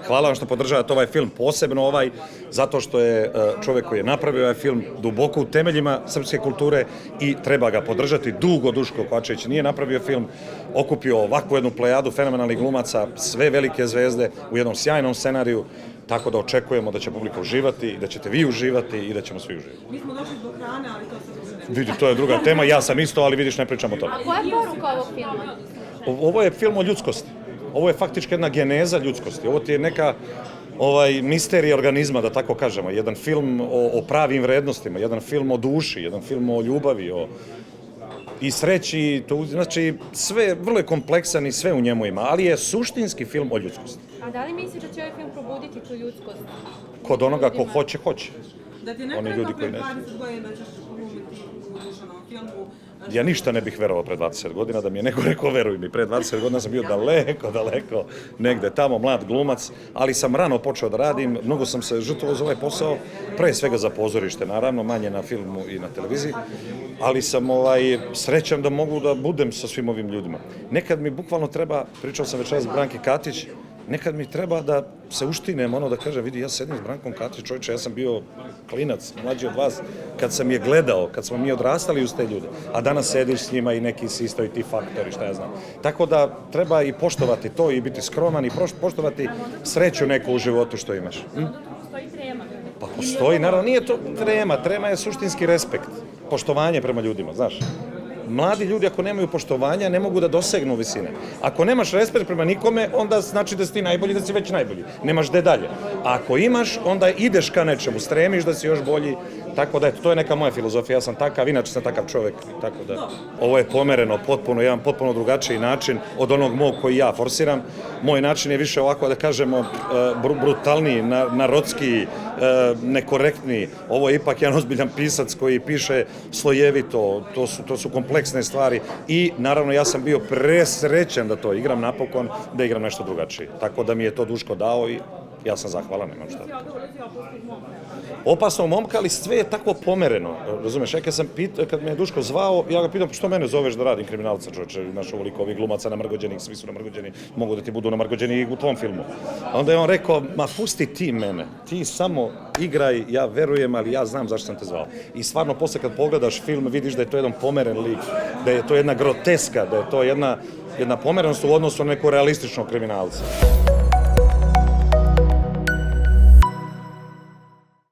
Hvala vam što podržavate ovaj film, posebno ovaj, zato što je čovjek koji je napravio ovaj film duboko u temeljima srpske kulture i treba ga podržati. Dugo Duško Kovačević nije napravio film, okupio ovakvu jednu plejadu fenomenalnih glumaca, sve velike zvezde u jednom sjajnom scenariju, tako da očekujemo da će publika uživati i da ćete vi uživati i da ćemo svi uživati. Mi smo došli zbog hrane, ali to se druže. Vidi, to je druga tema, ja sam isto, ali vidiš, ne pričam o tome. A koja je poruka ovog filma? Ovo je film o ljudskosti. Ovo je faktički jedna geneza ljudskosti. Ovo ti je neka misterija organizma, da tako kažemo. Jedan film o pravim vrednostima, jedan film o duši, jedan film o ljubavi, i sreći. Znači, sve vrlo je kompleksan i sve u njemu ima, ali je suštinski film o ljudskosti. A da li misliš da će ovaj film probuditi tu ljudskost? Kod onoga ko hoće, hoće. Da ti je neko rekao pre 20 godina da ćeš glumiti u Dušanovom filmu. Ja ništa ne bih verovao pre 20 godina, da mi je neko rekao, veruj mi, pre 20 godina sam bio daleko, negde tamo, mlad glumac, ali sam rano počeo da radim, mnogo sam se žrtvovao za ovaj posao, pre svega za pozorište, naravno, manje na filmu i na televiziji, ali sam srećan da mogu da budem sa svim ovim ljudima. Nekad mi bukvalno treba, pričao sam večeras s Branki Katić, nekad mi treba da se uštinem, da kažem, vidi, ja sedim s Brankom Katić, čovječe, ja sam bio klinac, mlađi od vas, kad sam je gledao, kad smo mi odrastali uz te ljude, a danas sediš s njima i neki si isto i ti faktori, šta ja znam. Tako da treba i poštovati to i biti skroman i poštovati sreću neku u životu što imaš. Postoji trema. Pa postoji, naravno, nije to trema je suštinski respekt, poštovanje prema ljudima, znaš. Mladi ljudi ako nemaju poštovanja ne mogu da dosegnu visine. Ako nemaš respekt prema nikome, onda znači da si ti najbolji, da si već najbolji. Nemaš gde dalje. A ako imaš, onda ideš ka nečemu, stremiš da si još bolji. Tako da, to je neka moja filozofija, ja sam takav, inače sam takav čovjek. Tako da, ovo je pomereno potpuno, jedan potpuno drugačiji način od onog mog koji ja forsiram. Moj način je više ovako, da kažemo, brutalniji, narodskiji, nekorektniji. Ovo je ipak jedan ozbiljan pisac koji piše slojevito, to su kompleksne stvari i naravno ja sam bio presrećan da to igram napokon, da igram nešto drugačije. Tako da mi je to Duško dao i ja sam zahvalan, nemam šta. Opasnog momka, ali sve je tako pomereno, razumeš, kad me je Duško zvao, ja ga pitam, što mene zoveš da radim kriminalca, čovječe, imaš ovoliko ovih glumaca namrgođenih, svi su namrgođeni, mogu da ti budu namrgođeni i u tvom filmu. Onda je on rekao, ma pusti ti mene, ti samo igraj, ja verujem, ali ja znam zašto sam te zvao. I stvarno, posle kad pogledaš film, vidiš da je to jedan pomeren lik, da je to jedna groteska, da je to jedna pomerenost u odnosu na neko realističnog kriminalca.